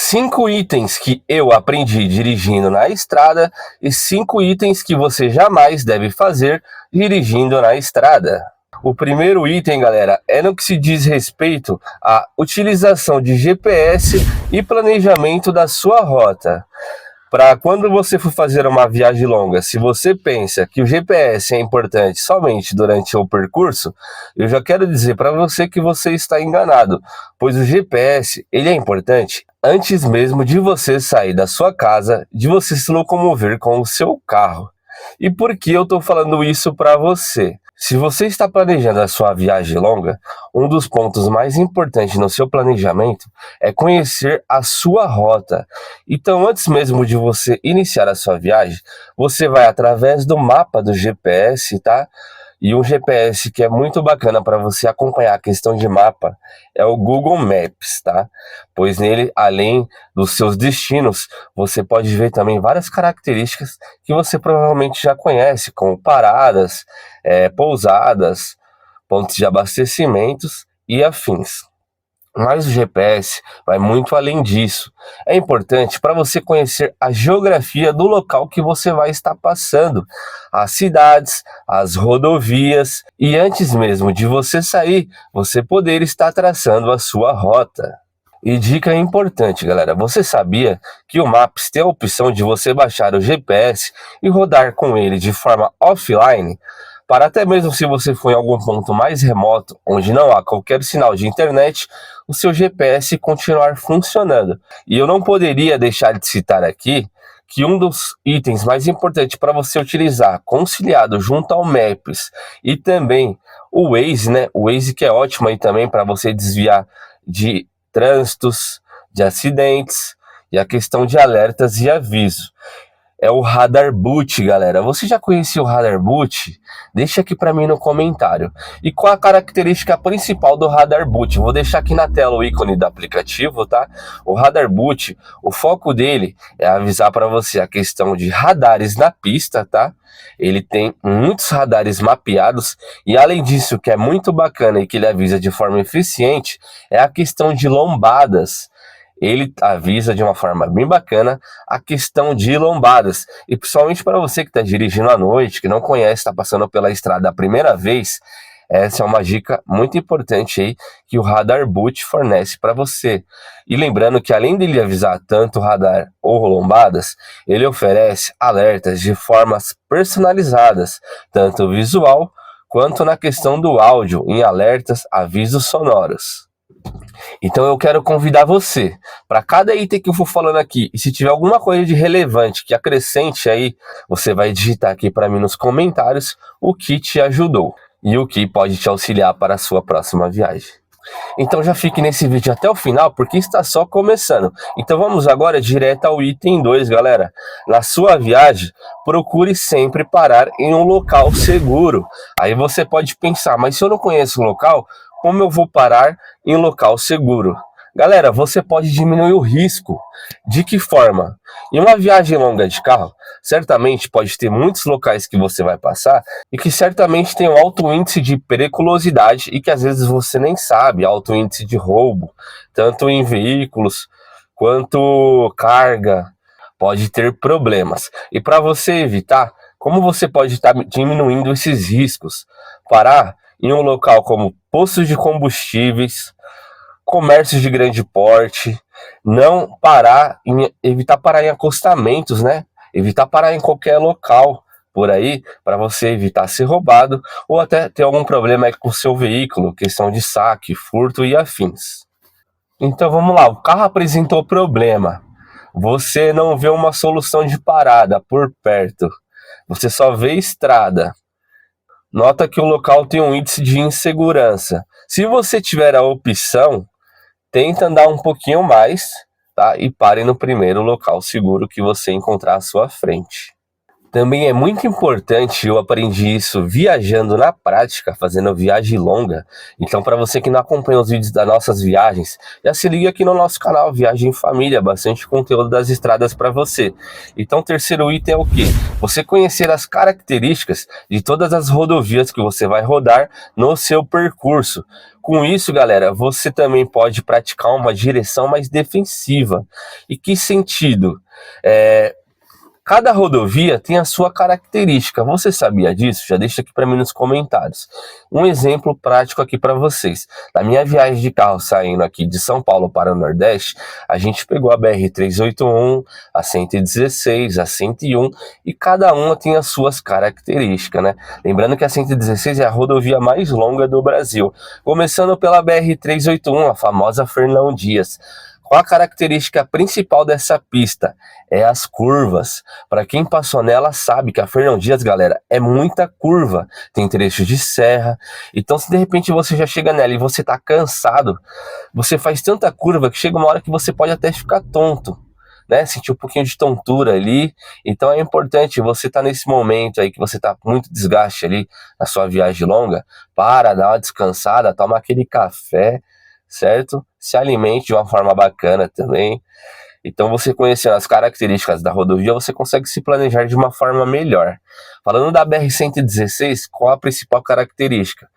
5 itens que eu aprendi dirigindo na estrada e 5 itens que você jamais deve fazer dirigindo na estrada. O primeiro item, galera, é no que se diz respeito à utilização de GPS e planejamento da sua rota. Para quando você for fazer uma viagem longa, se você pensa que o GPS é importante somente durante o percurso, eu já quero dizer para você que você está enganado, pois o GPS ele é importante antes mesmo de você sair da sua casa, de você se locomover com o seu carro. E por que eu estou falando isso para você? Se você está planejando a sua viagem longa, um dos pontos mais importantes no seu planejamento é conhecer a sua rota. Então, antes mesmo de você iniciar a sua viagem, você vai através do mapa do GPS, tá? E um GPS que é muito bacana para você acompanhar a questão de mapa é o Google Maps, tá? Pois nele, além dos seus destinos, você pode ver também várias características que você provavelmente já conhece, como paradas, pousadas, pontos de abastecimentos e afins. Mas o GPS vai muito além disso. É importante para você conhecer a geografia do local que você vai estar passando, as cidades, as rodovias e antes mesmo de você sair, você poder estar traçando a sua rota. E dica importante, galera, você sabia que o Maps tem a opção de você baixar o GPS e rodar com ele de forma offline? Para até mesmo se você for em algum ponto mais remoto, onde não há qualquer sinal de internet, o seu GPS continuar funcionando. E eu não poderia deixar de citar aqui que um dos itens mais importantes para você utilizar, conciliado junto ao Maps e também o Waze, né? O Waze que é ótimo aí também para você desviar de trânsitos, de acidentes e a questão de alertas e aviso. É o Radar Boot, galera. Você já conhecia o Radar Boot? Deixa aqui para mim no comentário. E qual a característica principal do Radar Boot? Vou deixar aqui na tela o ícone do aplicativo, tá? O Radar Boot, o foco dele é avisar para você a questão de radares na pista, tá? Ele tem muitos radares mapeados e além disso, que é muito bacana e que ele avisa de forma eficiente, é a questão de lombadas. Ele avisa de uma forma bem bacana a questão de lombadas. E principalmente para você que está dirigindo à noite, que não conhece, está passando pela estrada a primeira vez, essa é uma dica muito importante aí que o Radar Boot fornece para você. E lembrando que além dele avisar tanto radar ou lombadas, ele oferece alertas de formas personalizadas, tanto visual quanto na questão do áudio, em alertas, avisos sonoros. Então eu quero convidar você, para cada item que eu for falando aqui, e se tiver alguma coisa de relevante que acrescente aí, você vai digitar aqui para mim nos comentários o que te ajudou e o que pode te auxiliar para a sua próxima viagem. Então já fique nesse vídeo até o final, porque está só começando. Então vamos agora direto ao item 2, galera. Na sua viagem, procure sempre parar em um local seguro. Aí você pode pensar, mas se eu não conheço o local, como eu vou parar em um local seguro? Galera, você pode diminuir o risco. De que forma? Em uma viagem longa de carro, certamente pode ter muitos locais que você vai passar e que certamente tem um alto índice de periculosidade e que às vezes você nem sabe, alto índice de roubo, tanto em veículos quanto carga, pode ter problemas. E para você evitar, como você pode estar diminuindo esses riscos? Parar em um local como postos de combustíveis, comércios de grande porte, não parar evitar parar em acostamentos, né? Evitar parar em qualquer local por aí, para você evitar ser roubado ou até ter algum problema aí com o seu veículo, questão de saque, furto e afins. Então vamos lá, o carro apresentou problema, você não vê uma solução de parada por perto, você só vê estrada. Nota que o local tem um índice de insegurança. Se você tiver a opção, tenta andar um pouquinho mais, tá? E pare no primeiro local seguro que você encontrar à sua frente. Também é muito importante, eu aprendi isso viajando na prática, fazendo viagem longa. Então, para você que não acompanha os vídeos das nossas viagens, já se liga aqui no nosso canal Viagem em Família, bastante conteúdo das estradas para você. Então, o terceiro item é o quê? Você conhecer as características de todas as rodovias que você vai rodar no seu percurso. Com isso, galera, você também pode praticar uma direção mais defensiva. E que sentido? Cada rodovia tem a sua característica. Você sabia disso? Já deixa aqui para mim nos comentários. Um exemplo prático aqui para vocês. Na minha viagem de carro saindo aqui de São Paulo para o Nordeste, a gente pegou a BR-381, a 116, a 101 e cada uma tem as suas características, né? Lembrando que a 116 é a rodovia mais longa do Brasil. Começando pela BR-381, a famosa Fernão Dias. Qual a característica principal dessa pista? É as curvas. Para quem passou nela sabe que a Fernão Dias, galera, é muita curva. Tem trechos de serra. Então, se de repente você já chega nela e você tá cansado, você faz tanta curva que chega uma hora que você pode até ficar tonto, né? Sentir um pouquinho de tontura ali. Então é importante você estar nesse momento aí que você tá com muito desgaste ali na sua viagem longa, para dar uma descansada, toma aquele café, certo? Se alimente de uma forma bacana também. Então, você conhecendo as características da rodovia, você consegue se planejar de uma forma melhor. Falando da BR-116, qual a principal característica?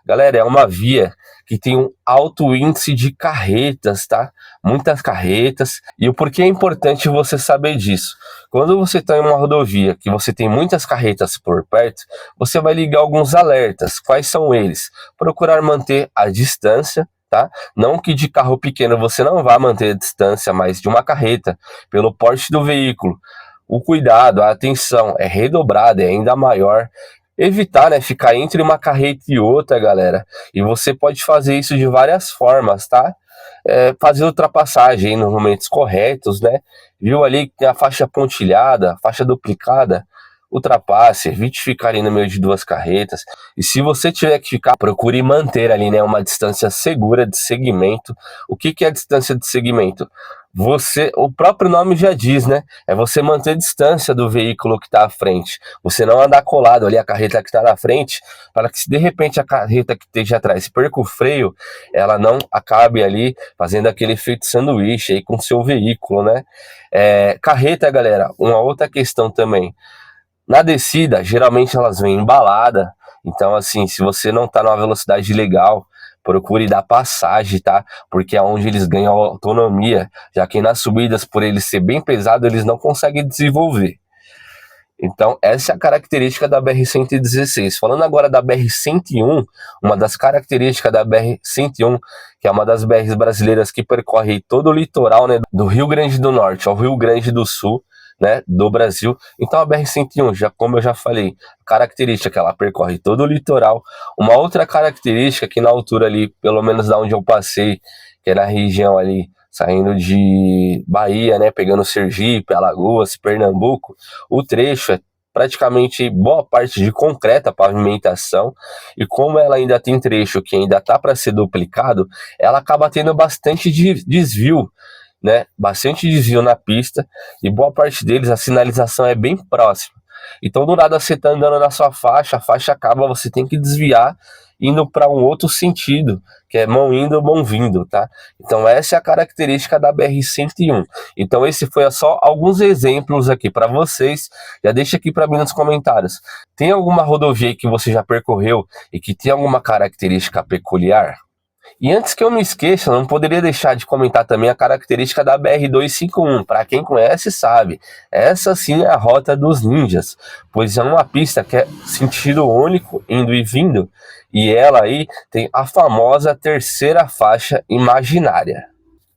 Galera, é uma via que tem um alto índice de carretas, tá? Muitas carretas. E o porquê é importante você saber disso? Quando você está em uma rodovia que você tem muitas carretas por perto, você vai ligar alguns alertas. Quais são eles? Procurar manter a distância, tá? Não que de carro pequeno você não vá manter a distância, mas de uma carreta, pelo porte do veículo. O cuidado, a atenção é redobrada, é ainda maior. Evitar, né, ficar entre uma carreta e outra, galera. E você pode fazer isso de várias formas, tá? Fazer ultrapassagem nos momentos corretos, né? Viu ali que tem a faixa pontilhada, a faixa duplicada? Ultrapasse, evite ficar ali no meio de duas carretas. E se você tiver que ficar, procure manter ali, né, uma distância segura de segmento. O que é a distância de segmento? O próprio nome já diz, né? É você manter a distância do veículo que está à frente. Você não andar colado ali a carreta que está na frente, para que se de repente a carreta que esteja atrás perca o freio, ela não acabe ali fazendo aquele efeito sanduíche aí com o seu veículo, né? Carreta, galera, uma outra questão também. Na descida, geralmente elas vêm embaladas. Então, assim, se você não está numa velocidade legal, procure dar passagem, tá? Porque é onde eles ganham autonomia, já que nas subidas, por eles ser bem pesado, eles não conseguem desenvolver. Então, essa é a característica da BR-116. Falando agora da BR-101, uma das características da BR-101, que é uma das BRs brasileiras que percorre todo o litoral, né, do Rio Grande do Norte ao Rio Grande do Sul, né, do Brasil. Então a BR-101, como eu já falei, característica que ela percorre todo o litoral. Uma outra característica que na altura ali, pelo menos da onde eu passei, que é na região ali, saindo de Bahia, né, pegando Sergipe, Alagoas, Pernambuco, o trecho é praticamente boa parte de concreta, pavimentação, e como ela ainda tem trecho que ainda tá para ser duplicado, ela acaba tendo bastante desvio, né? Bastante desvio na pista, e boa parte deles a sinalização é bem próxima. Então do nada você tá andando na sua faixa, a faixa acaba, você tem que desviar indo para um outro sentido, que é mão indo, mão vindo, tá? Então essa é a característica da BR-101. Então esse foi só alguns exemplos aqui para vocês. Já deixa aqui para mim nos comentários. Tem alguma rodovia que você já percorreu e que tem alguma característica peculiar? E antes que eu me esqueça, não poderia deixar de comentar também a característica da BR-251. Para quem conhece sabe, essa sim é a rota dos ninjas, pois é uma pista que é sentido único, indo e vindo, e ela aí tem a famosa terceira faixa imaginária.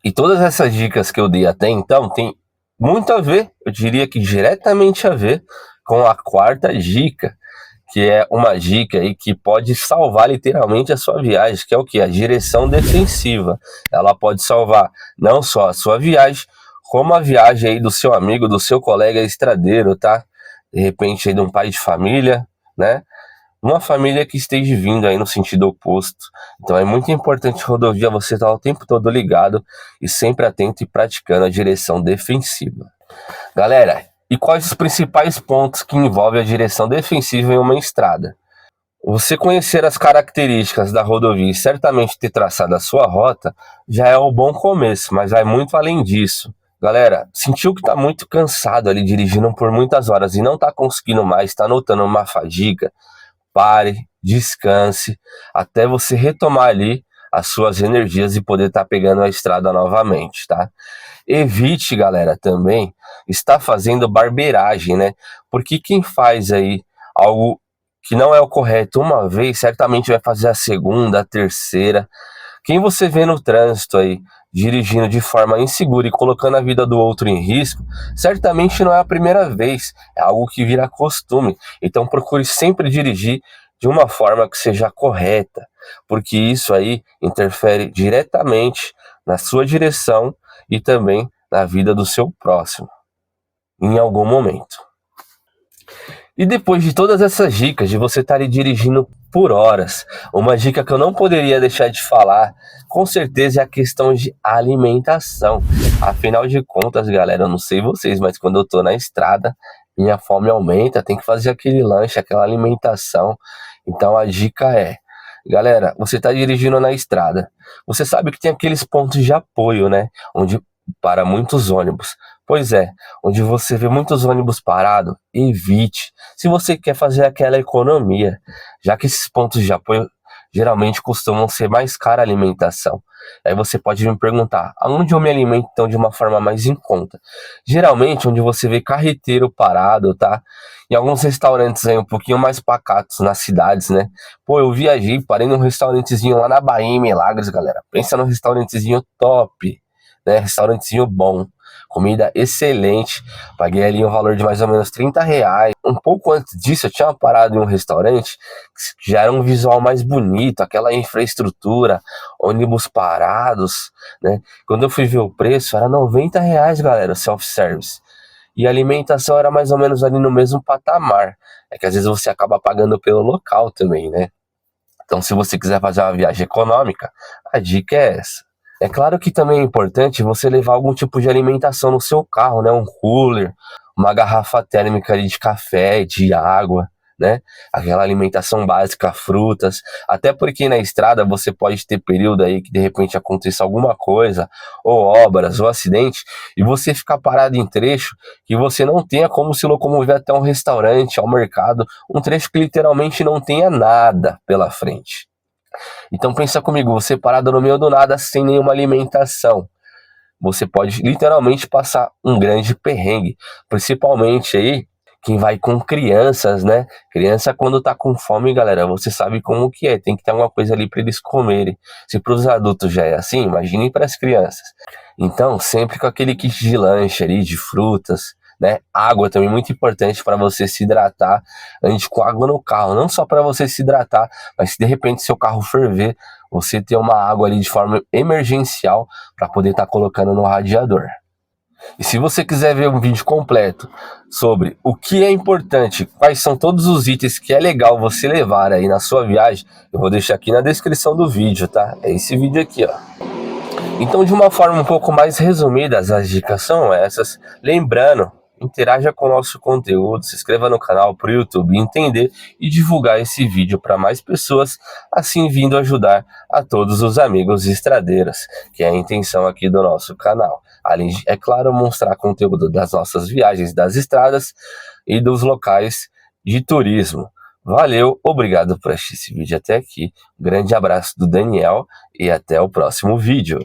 E todas essas dicas que eu dei até então tem muito a ver, eu diria que diretamente a ver, com a quarta dica, que é uma dica aí que pode salvar literalmente a sua viagem, que é o que? A direção defensiva. Ela pode salvar não só a sua viagem, como a viagem aí do seu amigo, do seu colega estradeiro, tá? De repente aí de um pai de família, né? Uma família que esteja vindo aí no sentido oposto. Então é muito importante rodovia você estar o tempo todo ligado e sempre atento e praticando a direção defensiva. Galera, E quais os principais pontos que envolvem a direção defensiva em uma estrada? Você conhecer as características da rodovia e certamente ter traçado a sua rota já é um bom começo, mas vai muito além disso. Galera, sentiu que está muito cansado ali dirigindo por muitas horas e não está conseguindo mais, está notando uma fadiga? Pare, descanse, até você retomar ali as suas energias e poder estar pegando a estrada novamente, tá? Evite, galera, também estar fazendo barbeiragem, né? Porque quem faz aí algo que não é o correto uma vez, certamente vai fazer a segunda, a terceira. Quem você vê no trânsito aí, dirigindo de forma insegura e colocando a vida do outro em risco, certamente não é a primeira vez, é algo que vira costume. Então procure sempre dirigir de uma forma que seja correta, porque isso aí interfere diretamente na sua direção e também na vida do seu próximo, em algum momento. E depois de todas essas dicas, de você estar ali dirigindo por horas, uma dica que eu não poderia deixar de falar, com certeza é a questão de alimentação. Afinal de contas, galera, eu não sei vocês, mas quando eu tô na estrada, minha fome aumenta, tem que fazer aquele lanche, aquela alimentação. Então a dica é, galera, você tá dirigindo na estrada, você sabe que tem aqueles pontos de apoio, né, onde para muitos ônibus. Pois é, onde você vê muitos ônibus parados, evite. Se você quer fazer aquela economia, já que esses pontos de apoio geralmente costumam ser mais cara a alimentação. Aí você pode me perguntar, aonde eu me alimento então de uma forma mais em conta? Geralmente onde você vê carreteiro parado, tá? Em alguns restaurantes aí um pouquinho mais pacatos nas cidades, né? Pô, eu viajei, parei num restaurantezinho lá na Bahia, em Milagres, galera. Pensa num restaurantezinho top, né? Restaurantezinho bom, comida excelente. Paguei ali um valor de mais ou menos R$ 30. Um pouco antes disso, eu tinha parado em um restaurante que já era um visual mais bonito, aquela infraestrutura, ônibus parados, né? Quando eu fui ver o preço, era R$ 90, galera, self-service. E a alimentação era mais ou menos ali no mesmo patamar. É que às vezes você acaba pagando pelo local também, né? Então, se você quiser fazer uma viagem econômica, a dica é essa. É claro que também é importante você levar algum tipo de alimentação no seu carro, né? Um cooler, uma garrafa térmica ali de café, de água, né? Aquela alimentação básica, frutas. Até porque na estrada você pode ter período aí que de repente aconteça alguma coisa, ou obras, ou acidente, e você ficar parado em trecho que você não tenha como se locomover até um restaurante, ao mercado, um trecho que literalmente não tenha nada pela frente. Então pensa comigo, você parado no meio do nada sem nenhuma alimentação, você pode literalmente passar um grande perrengue, principalmente aí quem vai com crianças, né? Criança quando tá com fome, galera, você sabe como que é, tem que ter alguma coisa ali para eles comerem. Se para os adultos já é assim, imagine para as crianças. Então, sempre com aquele kit de lanche ali, de frutas, né? Água também muito importante para você se hidratar. Ande com água no carro, não só para você se hidratar, mas se de repente seu carro ferver, você ter uma água ali de forma emergencial para poder estar colocando no radiador. E se você quiser ver um vídeo completo sobre o que é importante, quais são todos os itens que é legal você levar aí na sua viagem, eu vou deixar aqui na descrição do vídeo, tá? É esse vídeo aqui, ó. Então, de uma forma um pouco mais resumida, as dicas são essas. Lembrando, interaja com o nosso conteúdo, se inscreva no canal para o YouTube entender e divulgar esse vídeo para mais pessoas, assim vindo ajudar a todos os amigos estradeiros, que é a intenção aqui do nosso canal. Além de, é claro, mostrar conteúdo das nossas viagens das estradas e dos locais de turismo. Valeu, obrigado por assistir esse vídeo até aqui. Um grande abraço do Daniel e até o próximo vídeo.